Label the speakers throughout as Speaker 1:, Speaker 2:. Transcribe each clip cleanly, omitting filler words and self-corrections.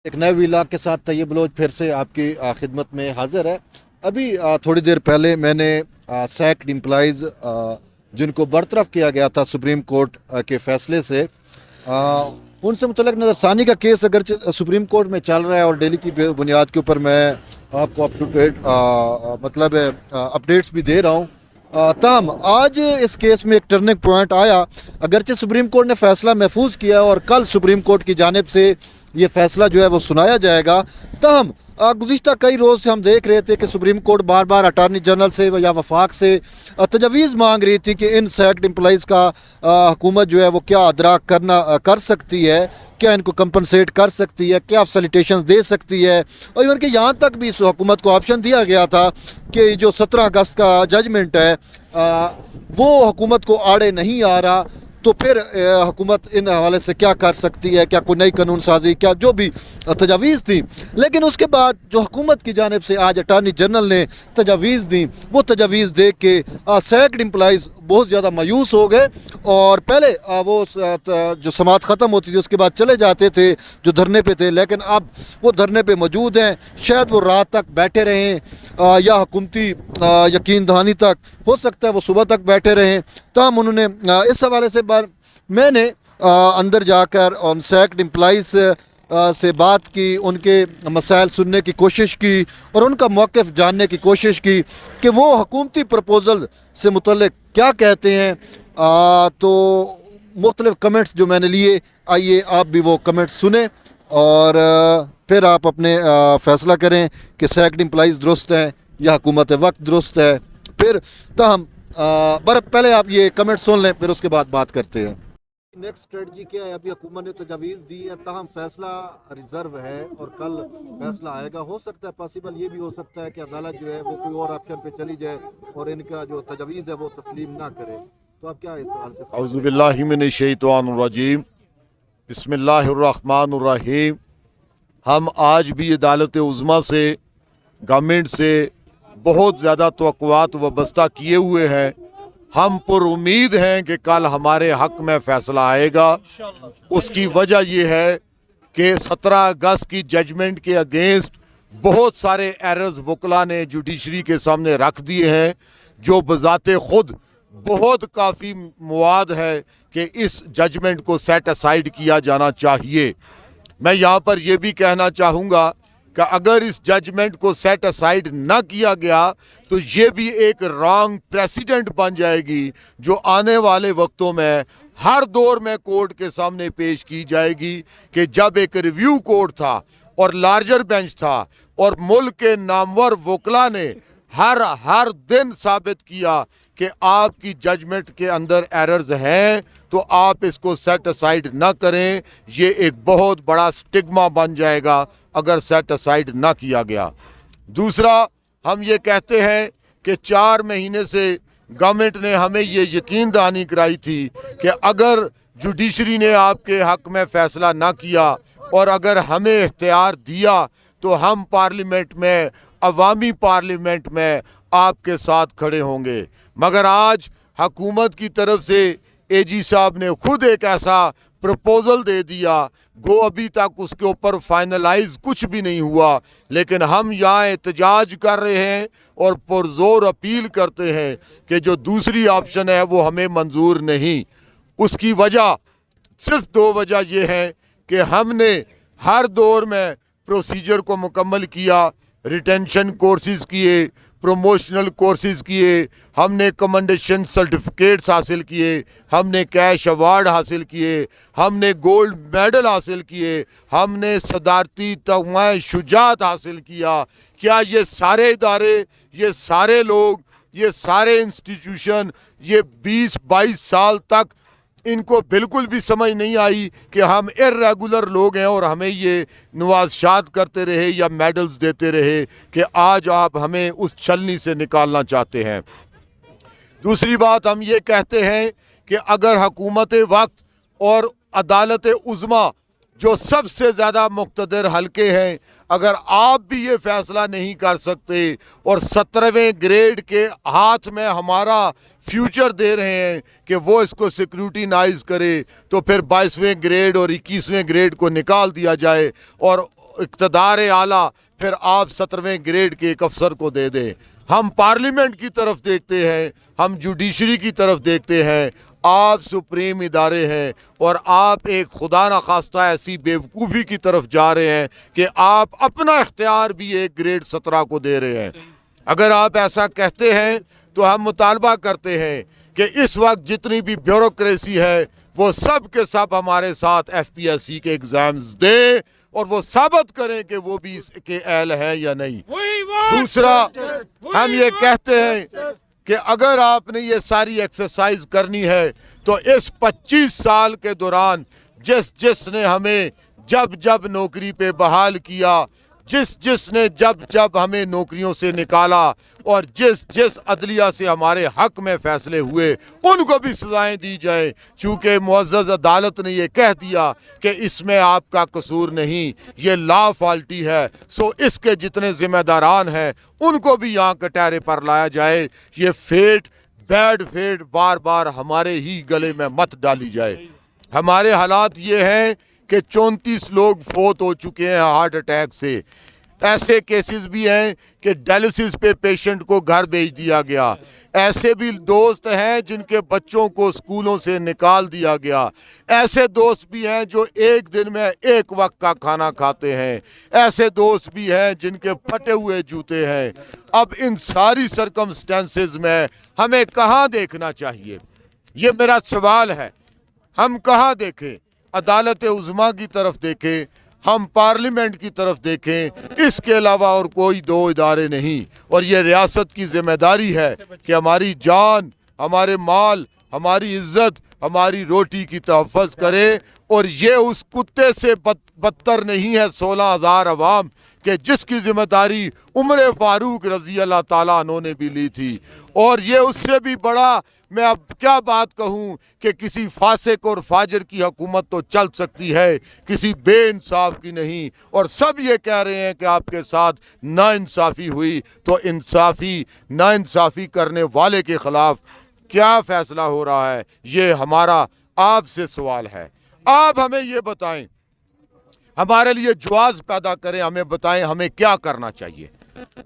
Speaker 1: एक नए व्लॉग के साथ तैयब बलोच फिर से आपकी खिदमत में हाजिर है। अभी थोड़ी देर पहले मैंने सैक्ड एम्प्लॉइज़ जिनको बरतरफ किया गया था सुप्रीम कोर्ट के फैसले से, उनसे मुतल्लिक नज़रसानी का केस अगर सुप्रीम कोर्ट में चल रहा है और डेली की बुनियाद के ऊपर मैं आपको अप टू डेट मतलब अपडेट्स भी दे रहा हूँ। ताम आज इस केस में एक टर्निंग पॉइंट आया। अगरचे सुप्रीम कोर्ट ने फैसला महफूज किया और कल सुप्रीम कोर्ट की जानिब से ये फैसला जो है वो सुनाया जाएगा। ताहम गुज़िश्ता कई रोज़ से हम देख रहे थे कि सुप्रीम कोर्ट बार बार अटार्नी जनरल से या वफाक से तजवीज़ मांग रही थी कि इन सैक्ड एम्प्लॉइज़ का हुकूमत जो है वो क्या अदराक कर सकती है, क्या इनको कंपनसेट कर सकती है, क्या फैसिलिटेशंस दे सकती है। और इवन कि यहाँ तक भी इस हुकूमत को ऑप्शन दिया गया था कि जो 17 अगस्त का जजमेंट है वो हुकूमत को आड़े नहीं आ रहा, तो फिर हुकूमत इन हवाले से क्या कर सकती है, क्या कोई नई कानून साजी, क्या जो भी तजावीज़ थी। लेकिन उसके बाद जो हुकूमत की जानिब से आज अटार्नी जनरल ने तजावीज़ दी, वो तजावीज़ देख के सैक्ड एम्प्लॉइज़ बहुत ज़्यादा मायूस हो गए और पहले वो जो समात ख़त्म होती थी उसके बाद चले जाते थे जो धरने पे थे, लेकिन अब वो धरने पे मौजूद हैं। शायद वो रात तक बैठे रहें या हुकूमती यकीन दहानी तक, हो सकता है वो सुबह तक बैठे रहें। तमाम उन्होंने इस हवाले से मैंने अंदर जाकर उन सैक्ड एम्प्लॉइज़ से बात की, उनके मसाइल सुनने की कोशिश की और उनका मौक़िफ़ जानने की कोशिश की कि वो हुकूमती प्रपोज़ल से मुतल्लिक़ क्या कहते हैं। तो मुख्तलिफ़ कमेंट्स जो मैंने लिए, आइए आप भी वो कमेंट्स सुने और फिर आप अपने फ़ैसला करें कि सैक्ड एम्प्लॉइज़ दुरुस्त हैं या हुकूमत वक्त दुरुस्त है। फिर ताहम पहले आप ये कमेंट सुन लें, फिर उसके बाद बात करते हैं। नेक्स्ट स्ट्रेटजी क्या है? अभी हुकूमत ने तजावीज़ दी है, ताहम फैसला रिजर्व है और कल फैसला आएगा। हो सकता है पॉसिबल ये भी हो सकता है कि अदालत जो है वो कोई और ऑप्शन पे चली जाए और इनका जो तजावीज़ है वो तस्लीम ना करे। तो आप क्या इस हाल से?
Speaker 2: औज़ुबिल्लाहि मिनश्शैतानिर्रजीम, बिस्मिल्लाहिर्रहमानिर्रहीम। हम आज भी अदालत उज़्मा से, गवर्नमेंट से बहुत ज़्यादा तवक्कुआत वाबस्ता किए हुए हैं। हम पर उम्मीद हैं कि कल हमारे हक में फ़ैसला आएगा। उसकी वजह यह है कि 17 अगस्त की जजमेंट के अगेंस्ट बहुत सारे एरर्स वकला ने जुडिशरी के सामने रख दिए हैं, जो बज़ाते ख़ुद बहुत काफ़ी मवाद है कि इस जजमेंट को सेट असाइड किया जाना चाहिए। मैं यहाँ पर यह भी कहना चाहूँगा कि अगर इस जजमेंट को सेट असाइड ना किया गया तो ये भी एक रॉन्ग प्रेसिडेंट बन जाएगी, जो आने वाले वक्तों में हर दौर में कोर्ट के सामने पेश की जाएगी कि जब एक रिव्यू कोर्ट था और लार्जर बेंच था और मुल्क के नामवर वकला ने हर दिन साबित किया कि आपकी जजमेंट के अंदर एरर्स हैं, तो आप इसको सेट असाइड ना करें। ये एक बहुत बड़ा स्टिग्मा बन जाएगा अगर सेट असाइड ना किया गया। दूसरा, हम ये कहते हैं कि 4 महीने से गवर्नमेंट ने हमें ये यकीन दहानी कराई थी कि अगर जुडिशरी ने आपके हक में फ़ैसला ना किया और अगर हमें इख्तियार दिया तो हम पार्लियामेंट में, अवामी पार्लियामेंट में आपके साथ खड़े होंगे। मगर आज हुकूमत की तरफ से एजी साहब ने खुद एक ऐसा प्रपोज़ल दे दिया, गो अभी तक उसके ऊपर फाइनलाइज कुछ भी नहीं हुआ, लेकिन हम यहाँ एहतजाज कर रहे हैं और पुरजोर अपील करते हैं कि जो दूसरी ऑप्शन है वो हमें मंजूर नहीं। उसकी वजह सिर्फ 2 वजह ये है कि हमने हर दौर में प्रोसीजर को मुकम्मल किया, रिटेंशन कोर्सेज़ किए, प्रमोशनल कोर्सेज़ किए, हमने कमेंडेशन सर्टिफिकेट्स हासिल किए, हमने कैश अवार्ड हासिल किए, हमने गोल्ड मेडल हासिल किए, हमने सदारती तगमा शुजात हासिल किया। क्या ये सारे इदारे, ये सारे लोग, ये सारे इंस्टीट्यूशन, ये 20-22 साल तक इनको बिल्कुल भी समझ नहीं आई कि हम इर्रेगुलर लोग हैं और हमें ये नवाज़शात करते रहे या मेडल्स देते रहे कि आज आप हमें उस छलनी से निकालना चाहते हैं। दूसरी बात, हम ये कहते हैं कि अगर हुकूमत वक्त और अदालत उज़्मा जो सबसे ज़्यादा मुक़्तदर हल्के हैं, अगर आप भी ये फ़ैसला नहीं कर सकते और 17वें ग्रेड के हाथ में हमारा फ्यूचर दे रहे हैं कि वो इसको सिक्योरिटीनाइज करे, तो फिर 22वें ग्रेड और 21वें ग्रेड को निकाल दिया जाए और इक़्तिदार आला फिर आप 17वें ग्रेड के एक अफसर को दे दें। हम पार्लियामेंट की तरफ देखते हैं, हम जुडिशरी की तरफ देखते हैं, आप सुप्रीम इदारे हैं और आप एक खुदा न खास्ता ऐसी बेवकूफ़ी की तरफ जा रहे हैं कि आप अपना इख्तियार भी एक ग्रेड 17 को दे रहे हैं। अगर आप ऐसा कहते हैं तो हम मुतालबा करते हैं कि इस वक्त जितनी भी ब्यूरोक्रेसी है वो सब के सब हमारे साथ FPSC के एग्ज़ाम्स दें और वो साबित करें कि वो भी इसके अहल हैं या नहीं। दूसरा, हम ये कहते हैं कि अगर आपने ये सारी एक्सरसाइज करनी है तो इस 25 साल के दौरान जिसने हमें जब जब नौकरी पे बहाल किया, जिसने जब हमें नौकरियों से निकाला और जिस अदलिया से हमारे हक में फैसले हुए उनको भी सजाएं दी जाएं, चूँकि मुअज़्ज़ज़ अदालत ने ये कह दिया कि इसमें आपका कसूर नहीं, ये लॉ फॉल्टी है, सो इसके जितने ज़िम्मेदारान हैं उनको भी यहाँ कटहरे पर लाया जाए। ये बैड फेट बार बार हमारे ही गले में मत डाली जाए। हमारे हालात ये हैं कि 34 लोग फौत हो चुके हैं हार्ट अटैक से। ऐसे केसेस भी हैं कि डायलिसिस पे पेशेंट को घर भेज दिया गया। ऐसे भी दोस्त हैं जिनके बच्चों को स्कूलों से निकाल दिया गया। ऐसे दोस्त भी हैं जो एक दिन में एक वक्त का खाना खाते हैं। ऐसे दोस्त भी हैं जिनके फटे हुए जूते हैं। अब इन सारी सर्कमस्टेंसेस में हमें कहाँ देखना चाहिए, ये मेरा सवाल है। हम कहाँ देखें? अदालत उज़्मा की तरफ देखें, हम पार्लियामेंट की तरफ देखें, इसके अलावा और कोई दो इदारे नहीं। और ये रियासत की जिम्मेदारी है कि हमारी जान, हमारे माल, हमारी इज्जत, हमारी रोटी की तहफ़्फ़ुज़ करे। और ये उस कुत्ते से बदतर नहीं है 16,000 अवाम कि जिसकी जिम्मेदारी उमर फारूक रज़ी अल्लाह ताला अन्हु ने भी ली थी। और ये उससे भी बड़ा, मैं अब क्या बात कहूँ कि किसी फासिक और फाजिर की हुकूमत तो चल सकती है, किसी बेइंसाफ की नहीं। और सब ये कह रहे हैं कि आपके साथ नाइंसाफ़ी हुई, तो नाइंसाफ़ी करने वाले के ख़िलाफ़ क्या फ़ैसला हो रहा है, ये हमारा आपसे सवाल है। आप हमें ये बताएं, हमारे लिए जवाज़ पैदा करें, हमें बताएं हमें क्या करना चाहिए।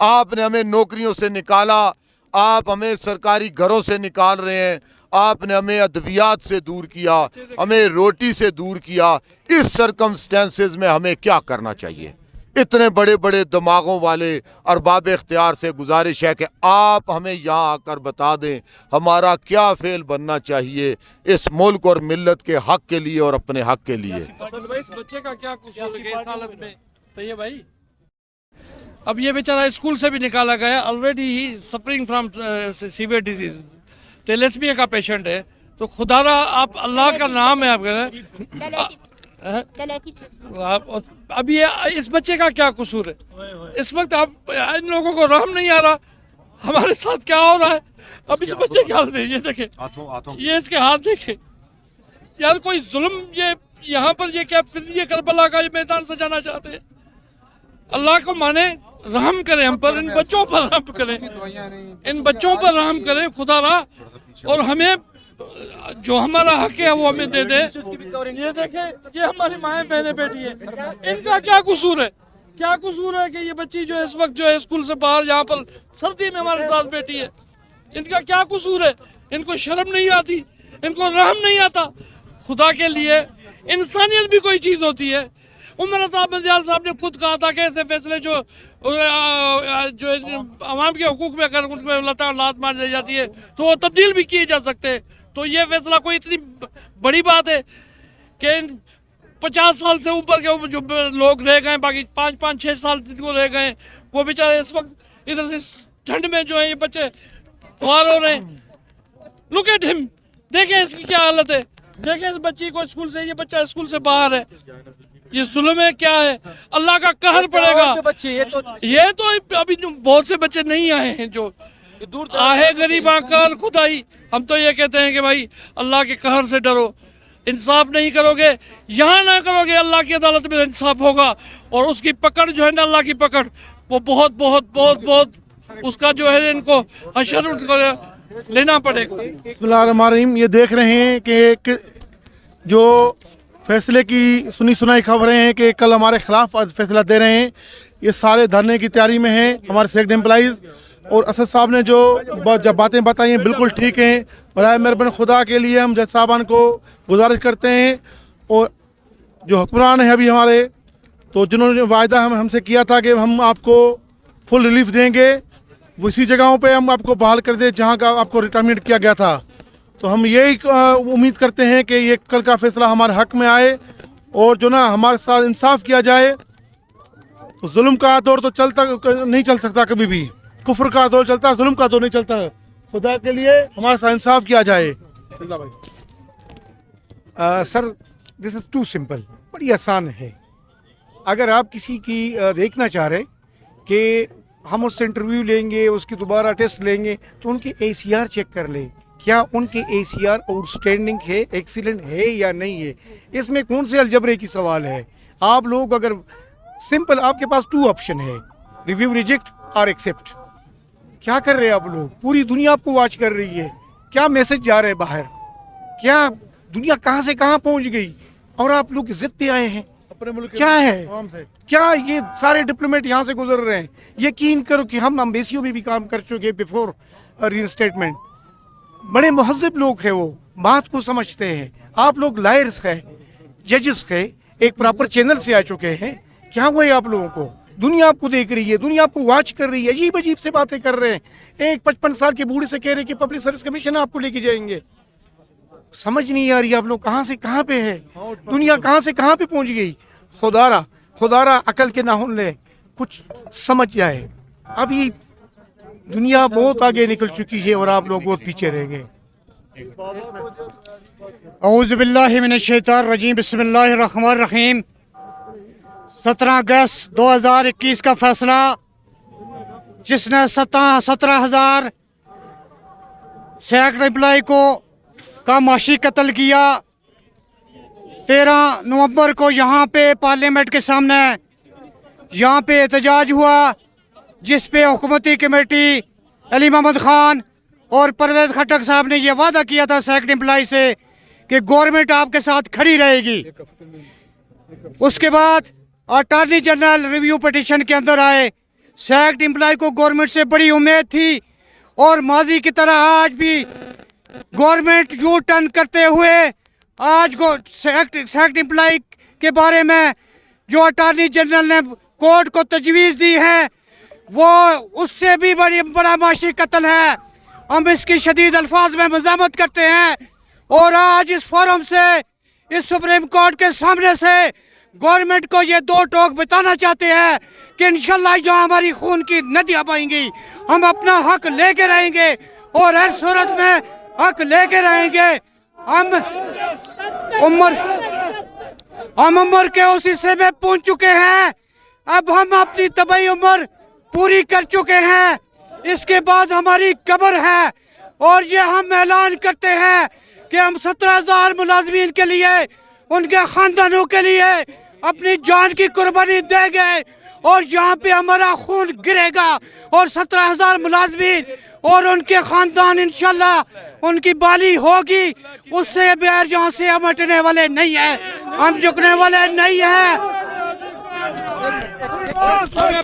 Speaker 2: आपने हमें नौकरियों से निकाला, आप हमें सरकारी घरों से निकाल रहे हैं, आपने हमें अद्वियात से दूर किया, हमें रोटी से दूर किया। इस सर्कमस्टेंसेस में हमें क्या करना चाहिए? इतने बड़े बड़े दिमागों वाले अरबाब इख्तियार से गुजारिश है कि आप हमें यहाँ आकर बता दें हमारा क्या फेल बनना चाहिए इस मुल्क और मिल्लत के हक के लिए और अपने हक के लिए।
Speaker 3: इस बच्चे का क्या कसूर है इस हालत में? तो ये भाई, अब ये बेचारा स्कूल से भी निकाला गया, ऑलरेडी ही suffering from severe disease, thalassemia का पेशेंट है। तो खुदारा आप, अल्लाह का नाम है अब ये इस बच्चे का क्या कसूर है? इस वक्त आप इन लोगों को रहम नहीं आ रहा हमारे साथ क्या हो रहा है। अब इस बच्चे के हाल ये देखे, ये इसके हाथ देखे यार, कोई जुल्म, ये यहाँ पर ये क्या फिर ये करबला का ये मैदान सजाना चाहते हैं। अल्लाह को माने, रहम करें हम पर, इन बच्चों पर रहम करें, इन बच्चों पर रहम करें खुदारा, और हमें जो हमारा हक है वो हमें दे दे। ये देखें, ये हमारी माएँ बहने बेटी है, इनका क्या कसूर है? क्या कसूर है कि ये बच्ची जो है इस वक्त जो है स्कूल से बाहर यहाँ पर सर्दी में हमारे साथ बैठी है? इनका क्या कसूर है? इनको शर्म नहीं आती, इनको रहम नहीं आता? खुदा के लिए इंसानियत भी कोई चीज़ होती है। उमर अताब साहब ने खुद कहा था कि ऐसे फैसले जो आवाम के हुकूक में अगर उनमें लात मार दी जाती है तो वो तब्दील भी किए जा सकते हैं। तो ये फैसला कोई इतनी बड़ी बात है कि 50 साल से ऊपर के जो लोग रह गए, बाकी 5-6 साल जिनको रह गए, वो बेचारे इस वक्त इधर से ठंड में जो है ये बच्चे ख्वार हो रहे हैं। लुक एट हिम, देखें इसकी क्या हालत है, देखें इस बच्ची को स्कूल से, ये बच्चा स्कूल से बाहर है, ये जुल्म है क्या है? अल्लाह का कहर पड़ेगा। ये तो अभी बहुत से बच्चे नहीं आए हैं जो आहे गरीब आकर खुदाई। हम तो ये कहते हैं कि भाई अल्लाह के कहर से डरो, इंसाफ नहीं करोगे, यहाँ ना करोगे, अल्लाह की अदालत में इंसाफ होगा। और उसकी पकड़ जो है ना, अल्लाह की पकड़, वो बहुत बहुत बहुत बहुत उसका जो है इनको हशर लेना पड़ेगा।
Speaker 4: बिस्मिल्लाहिर्रहमानिर्रहीम। ये देख रहे हैं कि जो फैसले की सुनी सुनाई खबरें हैं कि कल हमारे खिलाफ फैसला दे रहे हैं। ये सारे धरने की तैयारी में हैं हमारे सेक्ट एम्प्लॉइज़। और असद साहब ने जो जब बातें बताई हैं बिल्कुल ठीक हैं। बराए मेहरबान खुदा के लिए हम जज साहबान को गुजारिश करते हैं और जो हुक्मरान है अभी हमारे, तो जिन्होंने वायदा हमसे किया था कि हम आपको फुल रिलीफ देंगे, उसी जगहों पे हम आपको बहाल कर दें जहाँ का आपको रिटायरमेंट किया गया था। तो हम यही उम्मीद करते हैं कि ये कल का फैसला हमारे हक में आए और जो ना हमारे साथ इंसाफ किया जाए। तो जुल्म का दौर तो नहीं चल सकता कभी भी, कुफ्र का दौर चलता है, जुल्म का दौर नहीं चलता है। खुदा के लिए हमारे साथ इंसाफ किया जाए।
Speaker 5: Sir this is too simple, बड़ी आसान है। अगर आप किसी की देखना चाह रहे कि हम उससे इंटरव्यू लेंगे, उसकी दोबारा टेस्ट लेंगे, तो उनके ACR चेक कर ले, क्या उनके ACR आउटस्टैंडिंग है, एक्सीलेंट है या नहीं है। इसमें कौन से अलजबरे की सवाल है। आप लोग अगर सिंपल, आपके पास 2 ऑप्शन है, रिव्यू, रिजेक्ट और एक्सेप्ट। क्या कर रहे हैं आप लोग? पूरी दुनिया आपको वॉच कर रही है। क्या मैसेज जा रहे हैं बाहर, क्या दुनिया कहाँ से कहाँ पहुँच गई और आप लोग इज्जत पे आए हैं।
Speaker 4: अपने मुल्क
Speaker 5: क्या है, क्या ये सारे डिप्लोमेट यहाँ से गुजर रहे हैं। यकीन करो कि हम एम्बेसियों में भी काम कर चुके बिफोर रीइंस्टेटमेंट। बड़े महज़्ज़ब लोग हैं, वो बात को समझते हैं। आप लोग लायर्स हैं, जजेस हैं, एक प्रॉपर चैनल से आ चुके हैं। क्या हुआ है आप लोगों को? दुनिया आपको देख रही है, दुनिया आपको वॉच कर रही है। अजीब अजीब से बातें कर रहे हैं। एक 55 साल के बूढ़े से कह रहे हैं कि पब्लिक सर्विस कमीशन आपको लेके जाएंगे। समझ नहीं आ रही आप लोग कहाँ से कहाँ पे है, दुनिया कहाँ से कहाँ पे पहुँच गई। खुदारा अकल के नाहुन ले, कुछ समझ जाए। अभी दुनिया बहुत आगे निकल चुकी है और आप लोग बहुत पीछे रह गए।
Speaker 6: औज़ु बिल्लाहि मिनश शैतानिर रजीम, बिस्मिल्लाहिर रहमानिर रहीम। 17 अगस्त 2021 का फैसला, जिसने 17,000 सेक्ट एम्प्लॉय का माशी कत्ल किया। 13 नवंबर को यहाँ पे पार्लियामेंट के सामने यहाँ पे एहतजाज हुआ, जिस पे हुकूमती कमेटी अली मोहम्मद खान और परवेज़ खट्टक साहब ने ये वादा किया था सेक्ट एम्प्लॉय से कि गवर्नमेंट आपके साथ खड़ी रहेगी। उसके बाद अटॉर्नी जनरल रिव्यू पिटीशन के अंदर आए। सेक्ट एम्प्लॉय को गवर्नमेंट से बड़ी उम्मीद थी और माजी की तरह आज भी गवर्नमेंट यू टर्न करते हुए आज सेक्ट एम्प्लॉय के बारे में जो अटॉर्नी जनरल ने कोर्ट को तजवीज़ दी है वो उससे भी बड़ा माशी कत्ल है। हम इसकी शदीद अल्फाज में मज़ामत करते हैं और आज इस फोरम से, इस सुप्रीम कोर्ट के सामने से गवर्नमेंट को ये 2 टोक बताना चाहते हैं कि इंशाल्लाह जो हमारी खून की नदियाँ बहेंगी, हम अपना हक लेके रहेंगे और हर सूरत में हक लेके रहेंगे। हम उम्र के उस हिस्से में पहुंच चुके हैं। अब हम अपनी तबई उम्र पूरी कर चुके हैं। इसके बाद हमारी कब्र है और ये हम ऐलान करते हैं कि हम 17,000 मुलाजमीन के लिए, उनके खानदानों के लिए अपनी जान की कुर्बानी देंगे और यहाँ पे हमारा खून गिरेगा और 17,000 मुलाजमीन और उनके खानदान इंशाल्लाह उनकी बाली होगी। उससे बगैर यहाँ से हम हटने वाले नहीं है, हम झुकने वाले नहीं है।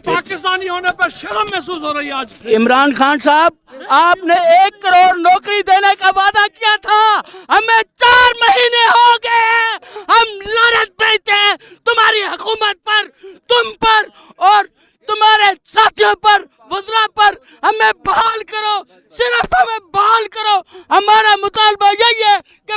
Speaker 3: पाकिस्तानी होने पर शर्म महसूस हो रही है आज।
Speaker 7: इमरान खान साहब, आपने 1 करोड़ नौकरी देने का वादा किया था, हमें 4 महीने हो गए हैं। हम लानत भेजते हैं तुम्हारी हुकूमत पर, तुम पर और तुम्हारे साथियों पर, वज़रा पर। हमें बहाल करो, सिर्फ हमें बहाल करो। हमारा मुतालबा यही है कि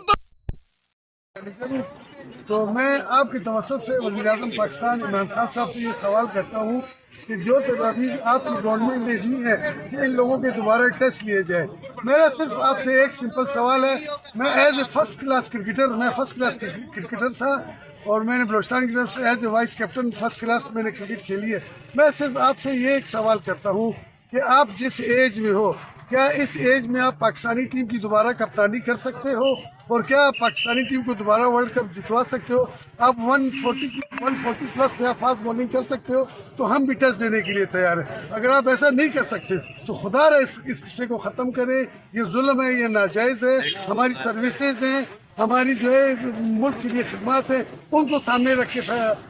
Speaker 4: तो मैं आपकी तवज्जो से वज़ीर-ए-आज़म पाकिस्तान इमरान खान साहब से ये सवाल करता हूँ कि जो तजावीज़ आपकी गवर्नमेंट ने दी है कि इन लोगों के दोबारा टेस्ट लिए जाए। मेरा सिर्फ आपसे एक सिंपल सवाल है। मैं as a first class cricketer था और मैंने बलोचिस्तान की तरफ से as a vice captain first class मैंने क्रिकेट खेली है। मैं सिर्फ आपसे ये एक सवाल करता हूँ कि आप जिस एज में हो, क्या इस एज में आप पाकिस्तानी टीम की दोबारा कप्तानी कर सकते हो और क्या आप पाकिस्तानी टीम को दोबारा वर्ल्ड कप जितवा सकते हो? आप 140 प्लस से आप फास्ट बॉलिंग कर सकते हो तो हम भी टेस्ट देने के लिए तैयार हैं। अगर आप ऐसा नहीं कर सकते तो खुदा इस किस्से को ख़त्म करें। ये जुल्म है, ये नाजायज़ है। हमारी सर्विसेज हैं
Speaker 8: हमारी जो है मुल्क के लिए खिदमत है उनको सामने रख के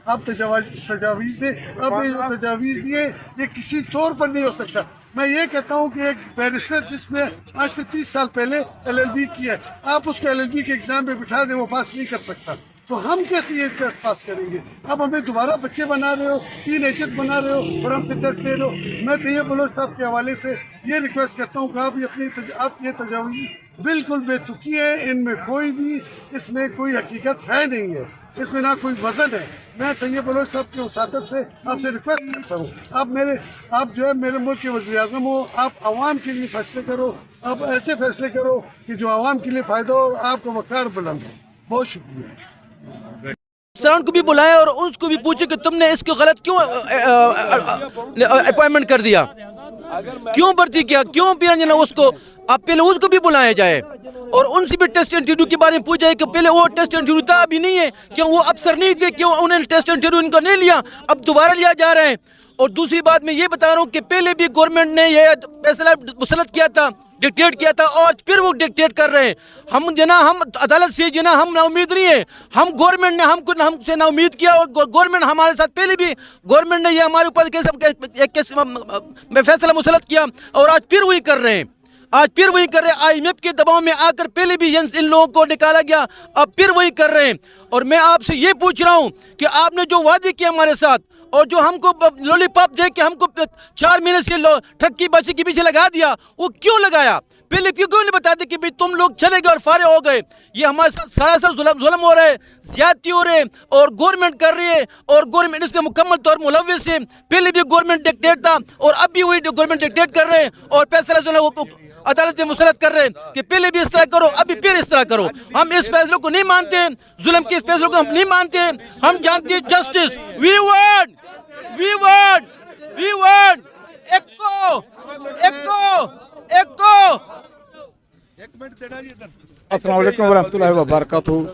Speaker 8: आप तजावीज़ दें। अब ये जो तजावीज़ दिए ये किसी तौर पर नहीं हो सकता। मैं ये कहता हूँ कि एक बैरिस्टर जिसने आज से 30 साल पहले LLB किया, आप उसको LLB के एग्ज़ाम पे बिठा दें, वो पास नहीं कर सकता। तो हम कैसे ये टेस्ट पास करेंगे? अब हमें दोबारा बच्चे बना रहे हो, टीनेजर बना रहे हो और हमसे टेस्ट ले लो। मैं तैयब बलोच साहब के हवाले से ये रिक्वेस्ट करता हूँ कि आप ये तजावीज़ बिल्कुल बेतुकी है, इनमें कोई भी इसमें कोई हकीकत है नहीं है, इसमें ना कोई वजन है। मैं तैयब बलोच साहब के वसातत से आपसे रिक्वेस्ट करता हूँ, आप जो है मेरे मुल्क के वज़ीर आज़म हो, आप आवाम के लिए फैसले करो, आप ऐसे फैसले करो कि जो आवाम के लिए फ़ायदा हो और आपका वक़ार बुलंद हो। बहुत शुक्रिया।
Speaker 9: सराउंड को भी बुलाया और उसको भी पूछे कि तुमने इसको गलत क्यों अपॉइंटमेंट कर दिया, क्यों भर्ती किया, क्यों पिरंजना उसको, अब पहले उसको भी बुलाया जाए और उनसे भी टेस्ट इंटरव्यू के बारे में पूछा जाए कि पहले वो टेस्ट इंटरव्यू था अभी नहीं है, क्यों वो अफसर नहीं थे, क्यों उन्होंने टेस्ट इंटरव्यू इनको नहीं लिया, अब दोबारा लिया जा रहा है। और दूसरी बात मैं ये बता रहा हूँ कि पहले भी गवर्नमेंट ने ये फैसला मुसलत किया था, डिक्टेट किया था और फिर वो डिक्टेट कर रहे हैं। हम अदालत से हम ना उम्मीद नहीं है, हम गवर्नमेंट ने हमसे ना उम्मीद किया और गवर्नमेंट हमारे साथ पहले भी गवर्नमेंट ने ये हमारे ऊपर फैसला मुसलत किया और आज फिर वही कर रहे हैं, IMF के दबाव में आकर पहले भी इन लोगों को निकाला गया, अब फिर वही कर रहे हैं। और मैं आपसे ये पूछ रहा हूँ कि आपने जो वादे किए हमारे साथ और जो हमको लॉलीपॉप दे के हमको 4 महीने से ठक्की बच्चे के पीछे लगा दिया, वो क्यों लगाया? पहले क्यों नहीं बता दे कि भाई तुम लोग चले गए और फारे हो गए? ये हमारे साथ सरासर जुल्म हो रहा है, ज्यादती हो रहे हैं और गवर्नमेंट कर रही है और गवर्नमेंट इस पर मुकम्मल तौर मुलव्विस है। पहले भी गवर्नमेंट डिक्टेट था और अब भी वही गवर्नमेंट डिक्टेट कर रहे हैं और फैसला जो है वो अदालत में मुसलत कर रहे हैं कि पहले भी इस तरह करो, अभी फिर इस तरह करो। हम इस फैसले को नहीं मानते हैं, जुल्म के इस फैसले को हम नहीं मानते हैं। हम जानते हैं जस्टिस, वी वांट
Speaker 10: अस्सलाम वालेकुम वरहमतुल्लाहि वबरकातुहू।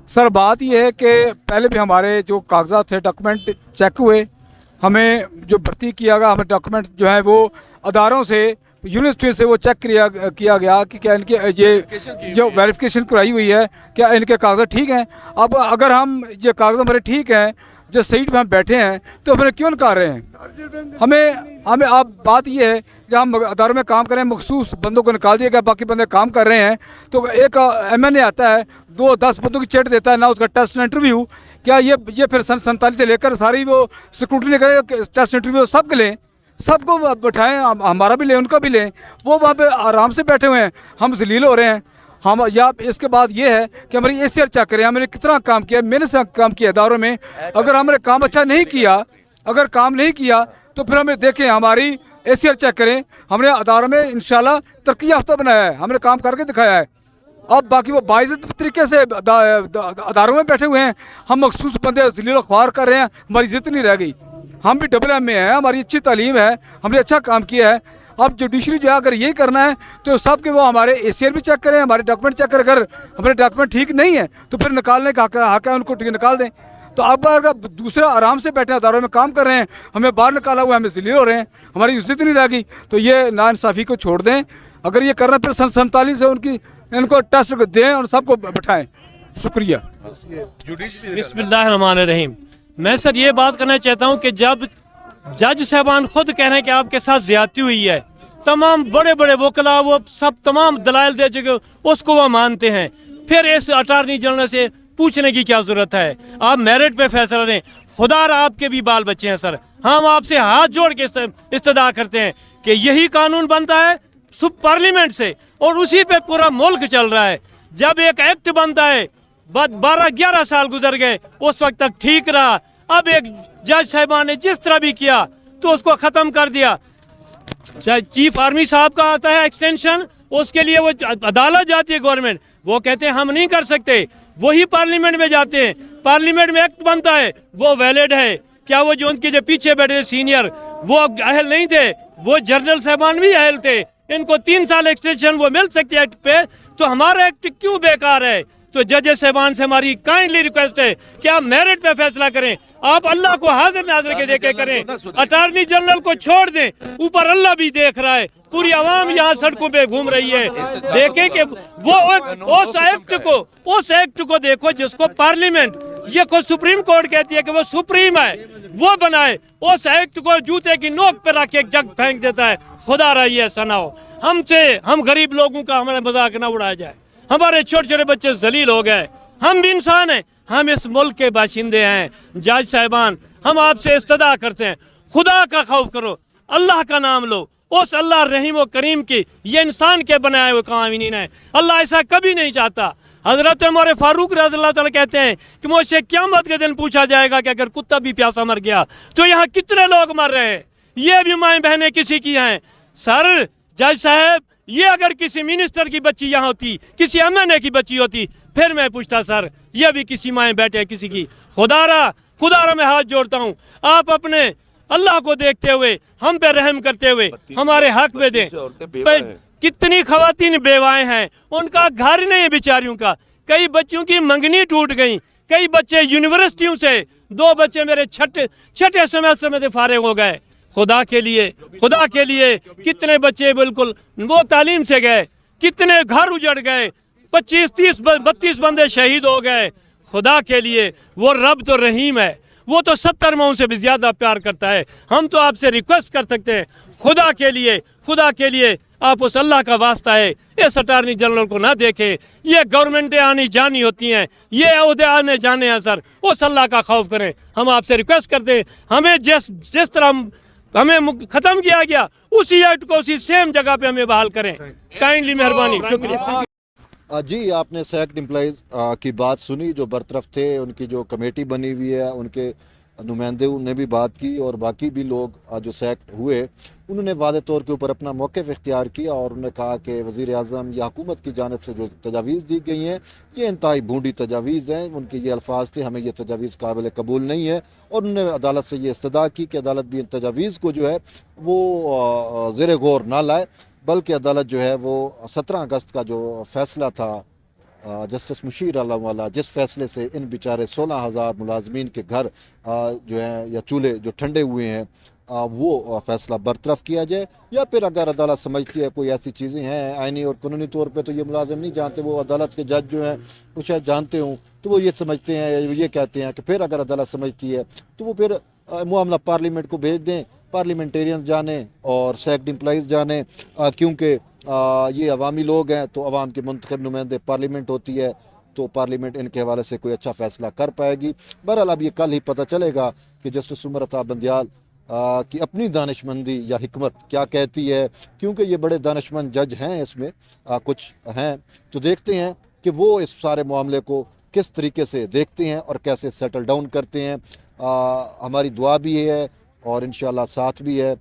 Speaker 10: सर बात यह है कि पहले भी हमारे जो कागजात थे, डॉक्यूमेंट चेक हुए, हमें जो भर्ती किया गया, हमें डॉक्यूमेंट जो है वो अदारों से, यूनिवर्सिटी से वो चेक किया गया कि क्या इनके ये जो वेरिफिकेशन कराई हुई है क्या इनके कागजात ठीक हैं। अब अगर हम ये कागजात हमारे ठीक हैं, जो सीट में हम बैठे हैं, तो हमें क्यों निकाल रहे हैं? हमें आप बात ये है जब हम अदारों में काम करें, मखसूस बंदों को निकाल दिया गया, बाकी बंदे काम कर रहे हैं, तो एक MNA आता है 2-10 बंदों की चेट देता है ना, उसका टेस्ट इंटरव्यू। क्या ये फिर सन 47 से लेकर सारी वो स्क्रूटनी करें, टेस्ट इंटरव्यू सब के लें, सबको बैठाएं, हमारा भी लें उनका भी लें, वो वहाँ पे आराम से बैठे हुए हैं, हम जलील हो रहे हैं। हम या इसके बाद ये है कि हमारी ACR चेक करें, हमने कितना काम किया, मैंने से काम किया इदारों में। अगर हमने काम अच्छा नहीं किया, तो फिर हमें देखें, हमारी ACR चेक करें। हमने अदारों में इंशाल्लाह तरक्की याफ्ता बनाया है, हमने काम करके दिखाया है। अब बाकी वो बाइज्जत तरीके से अदारों में बैठे हुए हैं, हम मखसूस बंदे जलील ख्वार कर रहे हैं, हमारी इज्जत नहीं रह गई। हम भी AA में हैं, हमारी अच्छी तालीम है, हमने अच्छा काम किया है। अब जुडिशरी जो है अगर यही करना है तो सब के वो हमारे ACR भी चेक करें, हमारे डॉक्यूमेंट चेक करें। अगर हमारे डॉक्यूमेंट ठीक नहीं है तो फिर निकालने का हक है, उनको निकाल दें। तो अब अगर दूसरे आराम से बैठे अदारों में काम कर रहे हैं, हमें बाहर निकाला हुआ है, हमें जलील हो रहे हैं, हमारी इज्जत नहीं रह गई। तो ये नाइंसाफ़ी को छोड़ दें। अगर ये करना फिर सन 47 से इनको टेस्ट दें और सबको बैठाएं। शुक्रिया।
Speaker 11: बिस्मिल्लाहिर्रहमानिर्रहीम। मैं सर ये बात करना चाहता हूँ कि जब जज साहबान खुद कह रहे हैं कि आपके साथ ज्यादती हुई है, तमाम बड़े बड़े वकला वो सब तमाम दलाइल दे चुके, उसको वो मानते हैं, फिर इस अटारनी जनरल से पूछने की क्या जरूरत है? आप मेरिट पे फैसला दें। खुदा आपके भी बाल बच्चे हैं सर, हम आपसे हाथ जोड़ के इस्तदा करते हैं कि यही कानून बनता है सब पार्लियामेंट से और उसी पे पूरा मुल्क चल रहा है। जब एक एक्ट बनता है, 12-11 साल गुजर गए, उस वक्त तक ठीक रहा। अब एक जज साहिबान ने जिस तरह भी किया तो उसको ख़त्म कर दिया। चीफ आर्मी साहब का आता है एक्सटेंशन, उसके लिए वो अदालत जाती है गवर्नमेंट, वो कहते हैं हम नहीं कर सकते, वही पार्लियामेंट में जाते हैं, पार्लियामेंट में एक्ट बनता है, वो वैलिड है। क्या वो जो उनके जो पीछे बैठे सीनियर वो अहल नहीं थे? वो जनरल साहबान भी अहल थे, इनको 3 साल एक्सटेंशन वो मिल सकती है एक्ट पे, तो हमारा एक्ट क्यों बेकार है? तो जजेस साहबान से हमारी काइंडली रिक्वेस्ट है कि आप मेरिट पे फैसला करें, आप अल्लाह को हाजिर नाजिर के देके करें, अटॉर्नी जनरल को छोड़ दें, ऊपर अल्लाह भी देख रहा है, पूरी आवाम यहाँ सड़कों पे घूम रही है। देखें कि वो उस एक्ट को देखो जिसको पार्लियामेंट, ये को सुप्रीम कोर्ट कहती है कि वो सुप्रीम है, वो बनाए, उस एक्ट को जूते की नोक पे रख के जग फेंक देता है। खुदा रही ऐसा ना हो, हम गरीब लोगों का हमारा मजाक ना उड़ाया जाए। हमारे छोटे छोटे बच्चे जलील हो गए, हम भी इंसान हैं, हम इस मुल्क के बाशिंदे हैं। जज साहिबान, हम आपसे इस्तदा करते हैं, खुदा का खौफ करो, अल्लाह का नाम लो, उस अल्लाह रहीम व करीम की, ये इंसान के बनाए हुए कानून है। अल्लाह ऐसा कभी नहीं चाहता। हजरत उमर फारूक रज़ियल्लाहु ताला कहते हैं कि मुझसे क़यामत के दिन पूछा जाएगा कि अगर कुत्ता भी प्यासा मर गया तो यहाँ कितने लोग मर रहे हैं, ये भी माएँ बहनें किसी की हैं। सर जज साहब, ये अगर किसी मिनिस्टर की बच्ची यहाँ होती, किसी MNA की बच्ची होती, फिर मैं पूछता सर ये भी किसी माएँ बैठे किसी की। खुदारा मैं हाथ जोड़ता हूँ, आप अपने अल्लाह को देखते हुए हम पे रहम करते हुए हमारे हक में दें। कितनी खवातीन बेवाएं हैं, उनका घर नहीं है बेचारियों का, कई बच्चों की मंगनी टूट गई, कई बच्चे यूनिवर्सिटियों से, 2 बच्चे मेरे छठे सेमेस्टर में से फारिग हो गए। खुदा के लिए कितने बच्चे बिल्कुल वो तालीम से गए, कितने घर उजड़ गए, 25, 30, 32 बंदे शहीद हो गए। खुदा के लिए वो रब तो रहीम है, वो तो 70 माओं से भी ज्यादा प्यार करता है। हम तो आपसे रिक्वेस्ट कर सकते हैं, खुदा के लिए आप उस अल्लाह का वास्ता है इस अटॉर्नी जनरल को ना देखें। ये गवर्नमेंटें आनी जानी होती हैं, ये ओहदे आने जाने हैं सर, उस अल्लाह का खौफ करें। हम आपसे रिक्वेस्ट करते हैं, हमें जिस तरह हमें ख़त्म किया गया उसी एक्ट को उसी सेम जगह पे हमें बहाल करें। काइंडली मेहरबानी, शुक्रिया।
Speaker 1: जी, आपने सैक्ड एम्प्लॉइज़ की बात सुनी जो बरतरफ थे, उनकी जो कमेटी बनी हुई है, उनके नुमाइंदे ने भी बात की, और बाकी भी लोग जो सैक्ट हुए उन्होंने वादे तौर के ऊपर अपना मौक़िफ़ इख्तियार किया और उन्होंने कहा कि वज़ीर आज़म या हुकूमत की जानिब से जो तजावीज़ दी गई हैं ये इंतहाई भूडी तजावीज़ हैं। उनके ये अल्फाज थे, हमें ये तजावीज़ काबिल कबूल नहीं है, और उन्होंने अदालत से ये इस्तदा की कि अदालत भी इन तजावीज़ को जो है वो ज़ेर गौर ना लाए, बल्कि अदालत जो है वो 17 अगस्त का जो फ़ैसला था जस्टिस मुशीर आलम वाला, जिस फैसले से इन बेचारे 16,000 मुलाजमीन के घर जो हैं या चूल्हे जो ठंडे हुए हैं वो फ़ैसला बरतरफ किया जाए। या फिर अगर अदालत समझती है कोई ऐसी चीज़ें हैं आइनी और कानूनी तौर पे तो ये मुलाजिम नहीं जानते, वो अदालत के जज जो हैं वो शायद जानते हों, तो वो ये समझते हैं या ये कहते हैं कि फिर अगर अदालत समझती है तो वो फिर मामला पार्लियामेंट को भेज दें, पार्लियामेंटेरियंस जाने और सैक्ड एम्प्लॉइज़ जाने, क्योंकि ये अवामी लोग हैं तो अवाम के मुंतखब नुमाइंदे पार्लियामेंट होती है, तो पार्लियामेंट इनके हवाले से कोई अच्छा फ़ैसला कर पाएगी। बहरहाल अब ये कल ही पता चलेगा कि जस्टिस उमर अता बंदियाल की अपनी दानिशमंदी या हिकमत क्या कहती है, क्योंकि ये बड़े दानिशमंद जज हैं, इसमें कुछ हैं, तो देखते हैं कि वो इस सारे मामले को किस तरीके से देखते हैं और कैसे सेटल डाउन करते हैं। हमारी दुआ भी है और इंशाल्लाह साथ भी है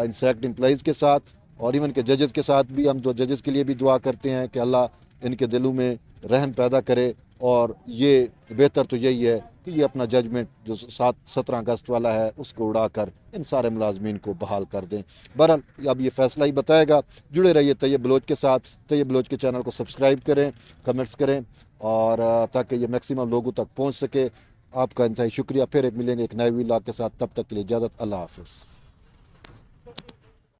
Speaker 1: इन सैक्ड एम्प्लॉइज़ के साथ, और इवन के जजेस के साथ भी। हम 2 जजेस के लिए भी दुआ करते हैं कि अल्लाह इनके दिलों में रहम पैदा करे, और ये बेहतर तो यही है कि ये अपना जजमेंट जो 17 अगस्त वाला है उसको उड़ाकर इन सारे मुलाजमीन को बहाल कर दें। बहरहाल अब ये फ़ैसला ही बताएगा। जुड़े रहिए तैयब बलोच के साथ। तैयब बलोच के चैनल को सब्सक्राइब करें, कमेंट्स करें, और ताकि ये मैक्सिमम लोगों तक पहुँच सके। आपका इंतहाई शुक्रिया। फिर मिलेंगे एक नए व्लॉग के साथ, तब तक के लिए इजाज़त, अल्लाह हाफ़िज़।